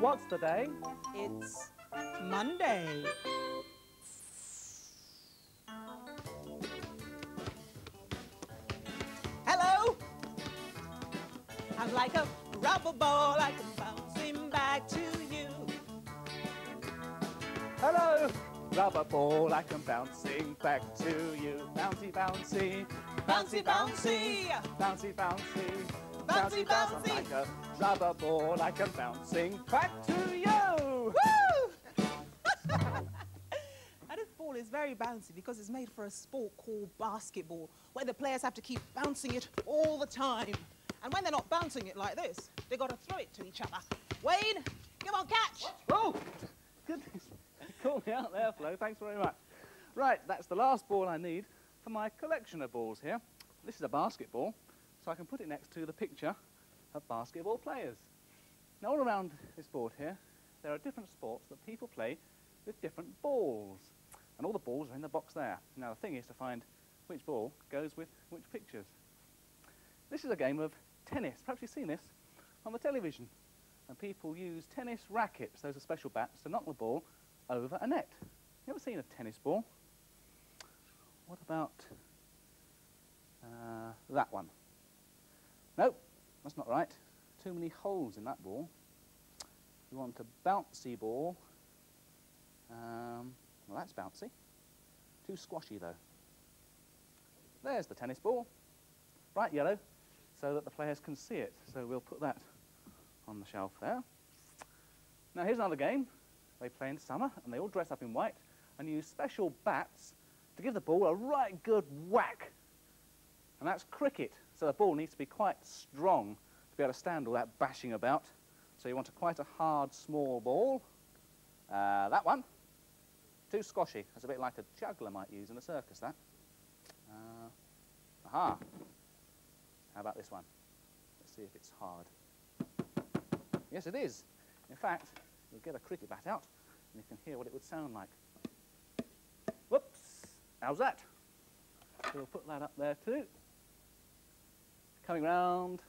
What's the day? It's Monday. Hello! I'm like a rubber ball, I come bouncing back to you. Hello, rubber ball, I come bouncing back to you. Bouncy, bouncy, Bouncy, bouncy, bouncy, bouncy, bouncy, bouncy. I'm like a rubber ball, I come bouncing back to you. Woo! Now this ball is very bouncy because it's made for a sport called basketball, where the players have to keep bouncing it all the time. And when they're not bouncing it like this, they've got to throw it to each other. Wayne, come on, catch! Oh, goodness, you caught me out there, Flo, thanks very much. Right, that's the last ball I need for my collection of balls here. This is a basketball, so I can put it next to the picture of basketball players. Now, all around this board here, there are different sports that people play with different balls. And all the balls are in the box there. Now, the thing is to find which ball goes with which pictures. This is a game of tennis. Perhaps you've seen this on the television. And people use tennis rackets, those are special bats, to knock the ball over a net. You ever seen a tennis ball? What about that one? Nope, that's not right. Too many holes in that ball. You want a bouncy ball. Well, that's bouncy. Too squashy, though. There's the tennis ball. Bright yellow, so that the players can see it. So we'll put that on the shelf there. Now, here's another game. They play in summer, and they all dress up in white and use special bats to give the ball a right good whack. And that's cricket, so the ball needs to be quite strong to be able to stand all that bashing about. So you want quite a hard, small ball. That one. Too squashy. That's a bit like a juggler might use in a circus, that. Aha. How about this one? Let's see if it's hard. Yes, it is. In fact, you'll get a cricket bat out, and you can hear what it would sound like. Whoops. How's that? We'll put that up there too. Coming round.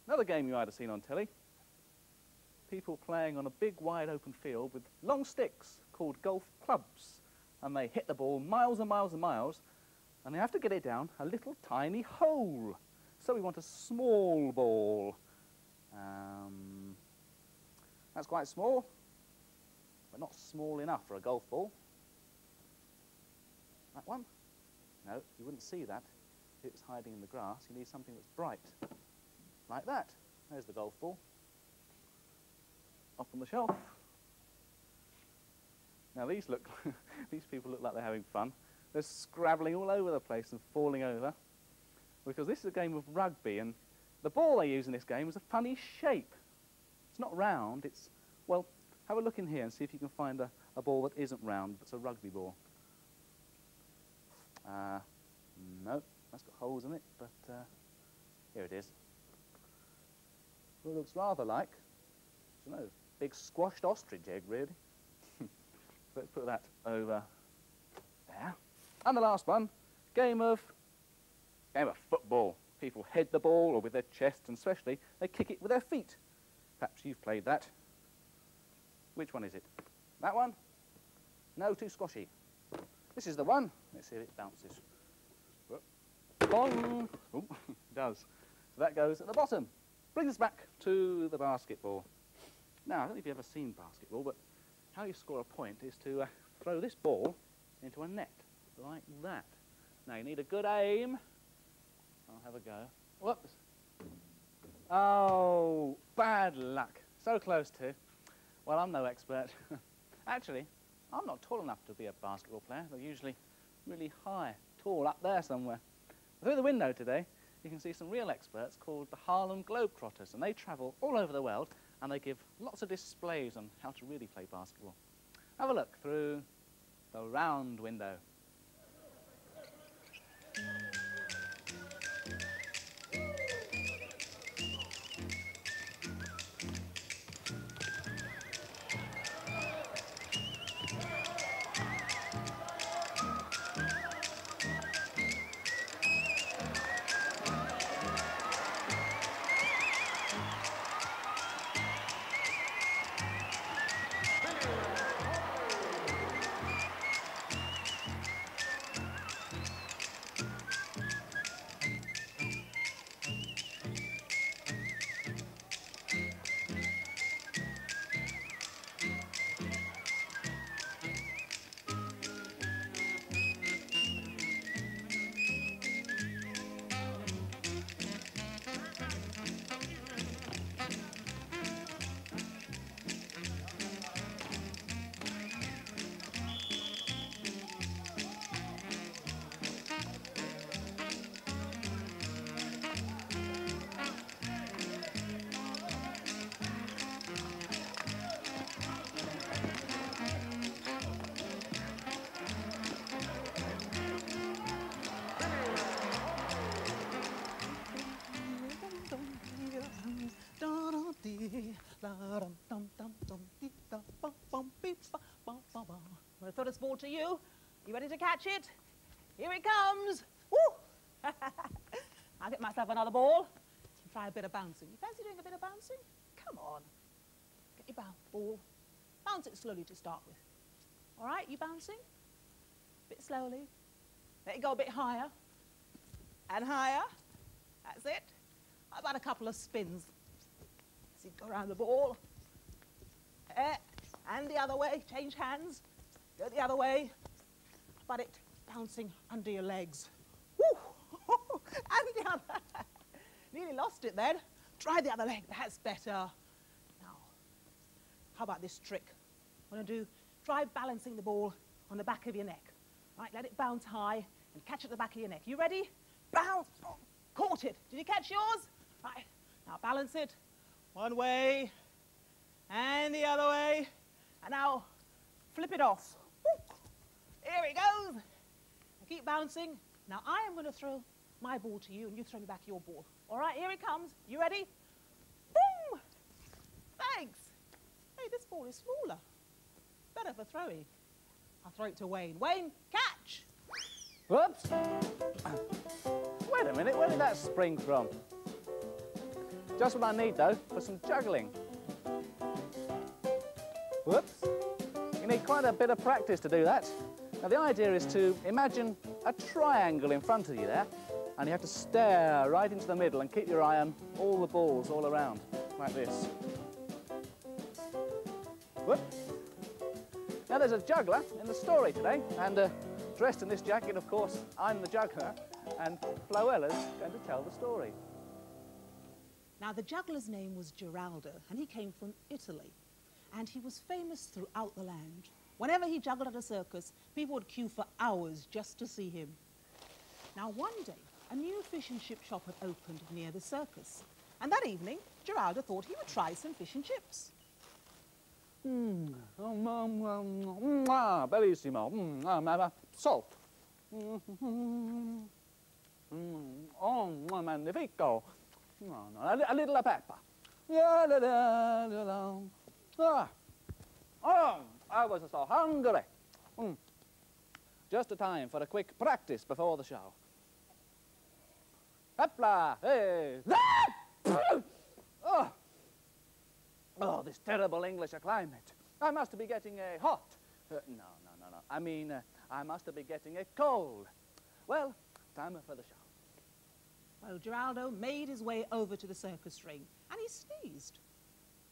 Another game you might have seen on telly. People playing on a big wide open field with long sticks called golf clubs, and they hit the ball miles and miles and miles, and they have to get it down a little tiny hole. So we want a small ball. That's quite small, but not small enough for a golf ball. That one? No, you wouldn't see that if it was hiding in the grass. You need something that's bright, like that. There's the golf ball. Up on the shelf. Now these people look like they're having fun. They're scrabbling all over the place and falling over, because this is a game of rugby, and the ball they use in this game is a funny shape. It's not round, it's, well, have a look in here and see if you can find a ball that isn't round, that's a rugby ball. No, that's got holes in it, but here it is. Well, it looks rather like, I don't know, big squashed ostrich egg, really. Let's put that over there. And the last one, game of football. People head the ball, or with their chest, and especially they kick it with their feet. Perhaps you've played that. Which one is it? That one? No, too squashy. This is the one. Let's see if it bounces. Bong! Oh, it does. So that goes at the bottom. Brings us back to the basketball. Now, I don't know if you've ever seen basketball, but how you score a point is to throw this ball into a net, like that. Now, you need a good aim. I'll have a go. Whoops. Oh, bad luck. So close to. Well, I'm no expert. Actually, I'm not tall enough to be a basketball player. They're usually really high, tall, up there somewhere. Through the window today, you can see some real experts called the Harlem Globetrotters, and they travel all over the world, and they give lots of displays on how to really play basketball. Have a look through the round window. this ball to you. You ready to catch it? Here it comes. Woo! I'll get myself another ball and try a bit of bouncing. You fancy doing a bit of bouncing? Come on. Get your ball. Bounce it slowly to start with. All right, you bouncing? A bit slowly. Let it go a bit higher. And higher. That's it. How about a couple of spins? So you go around the ball. And the other way. Change hands. Go the other way. But it bouncing under your legs. Woo! And the other. Nearly lost it then. Try the other leg. That's better. Now, how about this trick? What I'm going to do, try balancing the ball on the back of your neck. Right, let it bounce high and catch at the back of your neck. You ready? Bounce. Oh, caught it. Did you catch yours? Right, now balance it. One way and the other way. And now flip it off. Woo. Here it goes. Now keep bouncing. Now I am going to throw my ball to you and you throw me back your ball. All right, here it comes. You ready? Boom! Thanks. Hey, this ball is smaller. Better for throwing. I'll throw it to Wayne. Wayne, catch! Whoops! Wait a minute, where did that spring from? Just what I need, though, for some juggling. Whoops! You need quite a bit of practice to do that. Now, the idea is to imagine a triangle in front of you there, and you have to stare right into the middle and keep your eye on all the balls all around, like this. Whoop. Now, there's a juggler in the story today, and dressed in this jacket, of course, I'm the juggler, and Floella's going to tell the story. Now, the juggler's name was Giraldo, and he came from Italy, and he was famous throughout the land. Whenever he juggled at a circus, people would queue for hours just to see him. Now, one day, a new fish and chip shop had opened near the circus, and that evening, Giraldo thought he would try some fish and chips. Bellissimo. Salt. Oh, magnifico. A little pepper. Oh, I was so hungry. Just a time for a quick practice before the show. Hopla! Hey! Oh, this terrible English climate. I must be getting a hot. No. I mean, I must be getting a cold. Well, time for the show. Well, Giraldo made his way over to the circus ring, and he sneezed.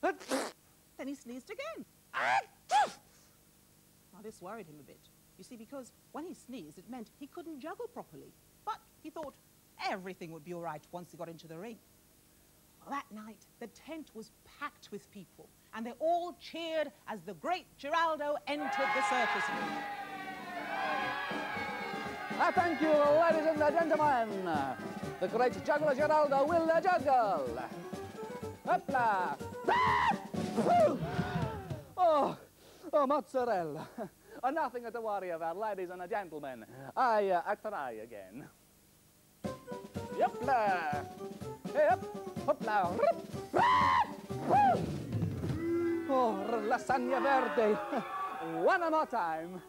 Then he sneezed again. Now, this worried him a bit. You see, because when he sneezed, it meant he couldn't juggle properly. But he thought everything would be all right once he got into the ring. Well, that night, the tent was packed with people, and they all cheered as the great Giraldo entered the circus ring. Thank you, ladies and gentlemen. The great juggler Giraldo will juggle. Hopla! Oh, mozzarella. Nothing to worry about, ladies and gentlemen. I try again. Yopla! Hey, up! Hopla! Oh, lasagna verde. One more time.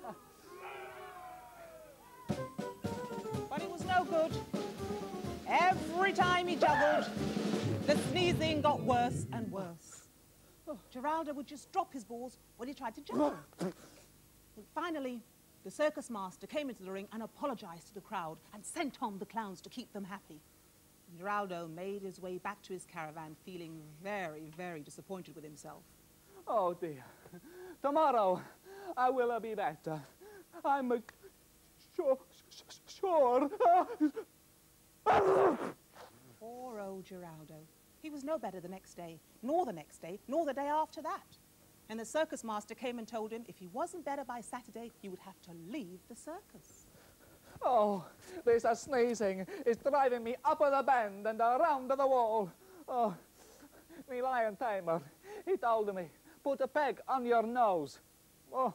But it was no good. Every time he juggled, the sneezing got worse and worse. Giraldo would just drop his balls when he tried to juggle. And finally, the circus master came into the ring and apologized to the crowd and sent on the clowns to keep them happy. Giraldo made his way back to his caravan feeling very, very disappointed with himself. Oh, dear. Tomorrow, I will be better. I'm sure. Poor old Giraldo. He was no better the next day, nor the next day, nor the day after that. And the circus master came and told him if he wasn't better by Saturday, he would have to leave the circus. Oh, this sneezing is driving me up the bend and around the wall. Oh, me lion tamer, he told me, put a peg on your nose. Oh.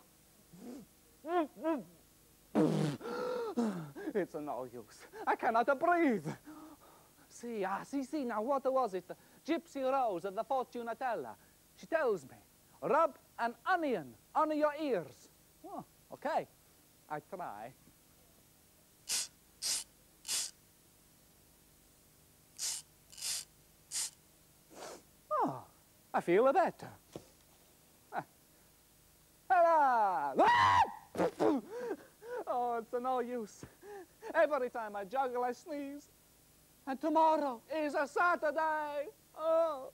It's no use. I cannot breathe. See, now what was it? Gypsy Rose at the Fortunatella. She tells me, rub an onion on your ears. Oh, Okay, I try. Oh, I feel better. Hurrah! Oh, it's no use. Every time I juggle, I sneeze. And tomorrow is a Saturday. Oh.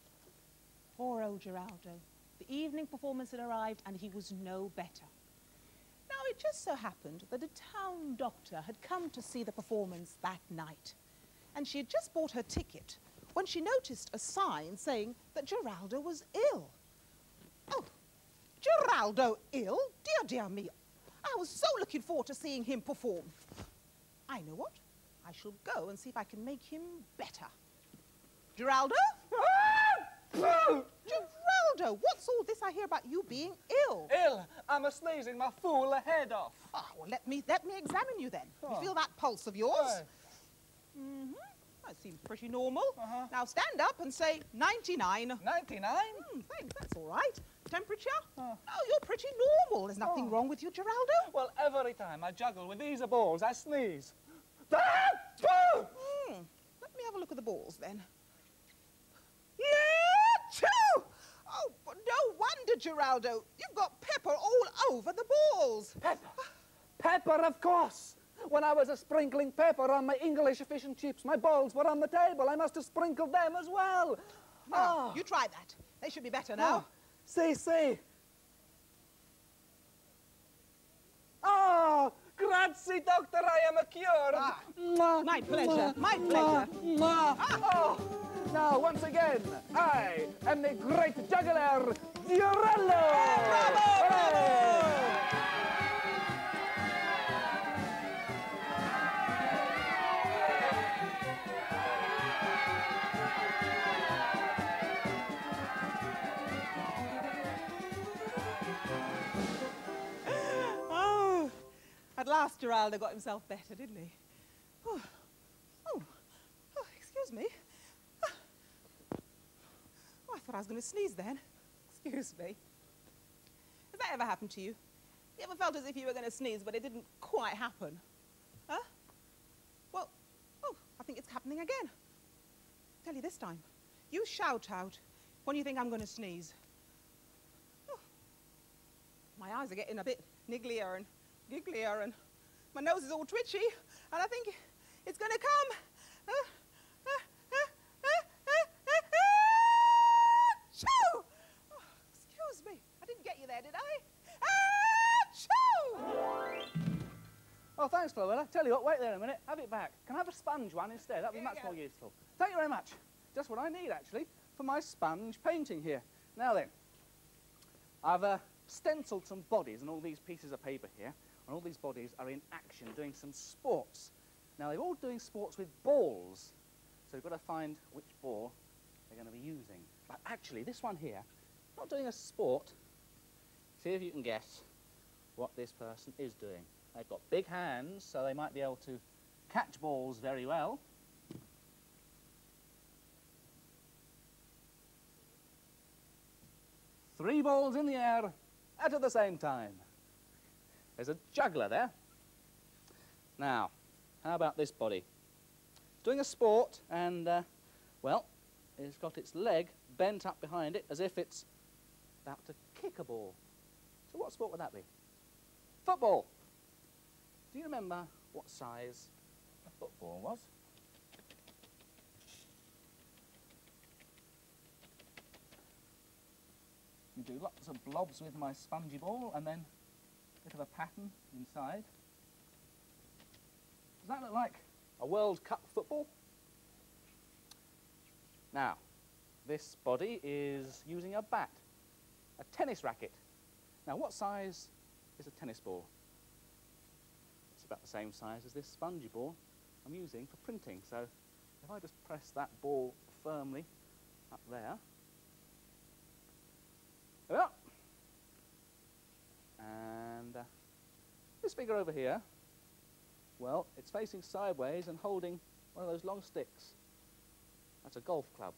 Poor old Geraldo. The evening performance had arrived and he was no better. Now, it just so happened that a town doctor had come to see the performance that night. And she had just bought her ticket when she noticed a sign saying that Geraldo was ill. Oh, Geraldo ill? Dear, dear me. I was so looking forward to seeing him perform. I know what? I shall go and see if I can make him better. Geraldo? Geraldo, what's all this I hear about you being ill? Ill? I'm a sneezing my fool head off. Oh, well, let me examine you then. Oh. You feel that pulse of yours? Aye. Mm-hmm. That seems pretty normal. Now stand up and say 99. 99? Thanks, that's all right. Temperature? Oh. Oh, you're pretty normal. There's nothing wrong with you, Geraldo. Well, every time I juggle with these balls, I sneeze. Let me have a look at the balls then. Yeah, oh, but no wonder, Geraldo. You've got pepper all over the balls. Pepper? Pepper, of course. When I was sprinkling pepper on my English fish and chips, my balls were on the table. I must have sprinkled them as well. Now, you try that. They should be better now. See. Oh, grazie, doctor, I am cured. My pleasure, my pleasure. Oh, now, once again, I am the great juggler, Geraldo. Bravo, bravo. At last, Geraldo got himself better, didn't he? Oh, excuse me. Oh, I thought I was going to sneeze then. Excuse me. Has that ever happened to you? You ever felt as if you were going to sneeze, but it didn't quite happen? Huh? Well, I think it's happening again. I'll tell you this time. You shout out when you think I'm going to sneeze. Oh, my eyes are getting a bit nigglier and gigglier, and my nose is all twitchy, and I think it's going to come. Achoo! Oh, excuse me. I didn't get you there, did I? Achoo! Oh, thanks, Floella. Tell you what, wait there a minute. Have it back. Can I have a sponge one instead? That'd be much more useful. Thank you very much. Just what I need, actually, for my sponge painting here. Now then, I've stenciled some bodies on all these pieces of paper here. And all these bodies are in action, doing some sports. Now, they're all doing sports with balls. So we've got to find which ball they're going to be using. But actually, this one here, not doing a sport. See if you can guess what this person is doing. They've got big hands, so they might be able to catch balls very well. Three balls in the air at the same time. There's a juggler there. Now, how about this body? It's doing a sport and, well, it's got its leg bent up behind it as if it's about to kick a ball. So what sport would that be? Football. Do you remember what size a football was? You do lots of blobs with my spongy ball and then bit of a pattern inside. Does that look like a World Cup football? Now, this body is using a bat, a tennis racket. Now, what size is a tennis ball? It's about the same size as this spongy ball I'm using for printing. So, if I just press that ball firmly up there, and this figure over here, well, it's facing sideways and holding one of those long sticks. That's a golf club.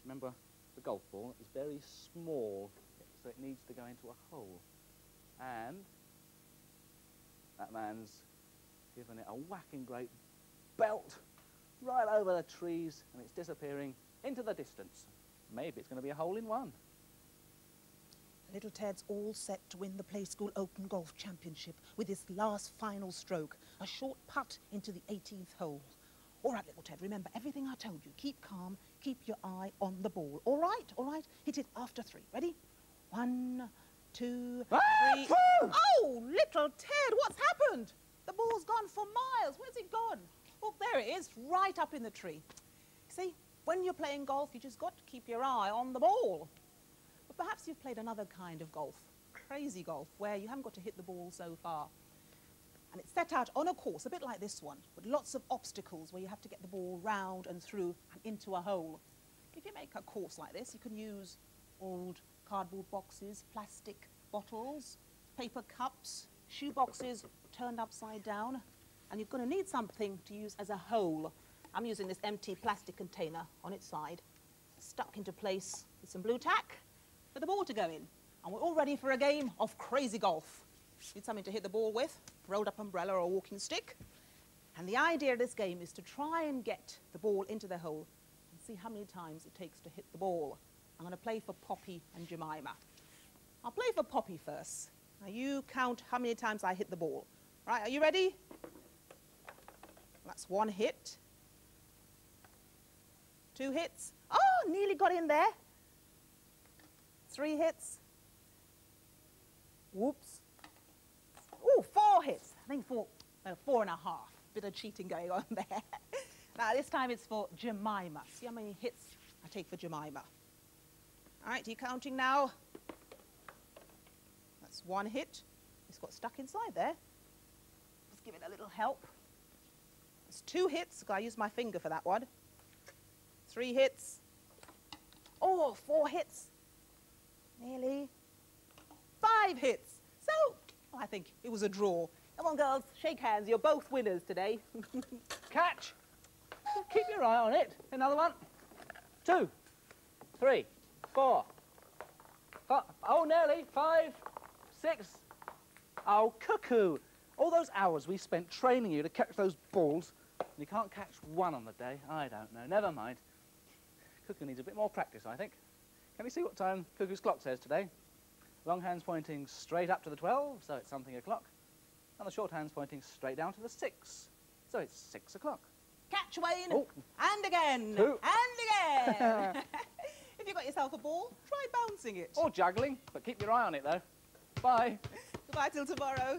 Remember, the golf ball is very small, so it needs to go into a hole. And That man's given it a whacking great belt right over the trees, and it's disappearing into the distance. Maybe it's going to be a hole-in-one. Little Ted's all set to win the Playschool Open Golf Championship with his last final stroke, a short putt into the 18th hole. All right, little Ted, remember everything I told you. Keep calm, keep your eye on the ball. All right, all right? Hit it after 3. Ready? 1, 2, 3. Oh, little Ted, what's happened? The ball's gone for miles. Where's it gone? Oh, there it is, right up in the tree. See, when you're playing golf, you just got to keep your eye on the ball. But perhaps you've played another kind of golf, crazy golf, where you haven't got to hit the ball so far. And it's set out on a course, a bit like this one, with lots of obstacles where you have to get the ball round and through and into a hole. If you make a course like this, you can use old cardboard boxes, plastic bottles, paper cups, shoe boxes turned upside down, and you're going to need something to use as a hole. I'm using this empty plastic container on its side, stuck into place with some blue tack for the ball to go in. And we're all ready for a game of crazy golf. Need something to hit the ball with, rolled up umbrella or a walking stick. And the idea of this game is to try and get the ball into the hole and see how many times it takes to hit the ball. I'm going to play for Poppy and Jemima. I'll play for Poppy first. Now you count how many times I hit the ball. Right, are you ready? That's 1 hit. 2 hits. Oh, nearly got in there. 3 hits. Whoops. Oh, 4 hits. I think 4, no, 4.5. Bit of cheating going on there. Now, this time it's for Jemima. See how many hits I take for Jemima. All right, are you counting now? That's 1 hit. It's got stuck inside there. Let's give it a little help. It's 2 hits. I used my finger for that one. 3 hits. Oh, 4 hits. Nearly. 5 hits. So, I think it was a draw. Come on, girls, shake hands. You're both winners today. Catch. Keep your eye on it. Another one. 2, 3, 4. Oh, nearly. 5, 6. Oh, cuckoo. All those hours we spent training you to catch those balls, and you can't catch one on the day. I don't know. Never mind. Cuckoo needs a bit more practice, I think. Can we see what time Cuckoo's clock says today? Long hand's pointing straight up to the 12, so it's something o'clock. And the short hand's pointing straight down to the 6, so it's 6 o'clock. Catch, Wayne. Oh. And again. 2. And again. If you've got yourself a ball, try bouncing it. Or juggling, but keep your eye on it, though. Bye. Goodbye till tomorrow.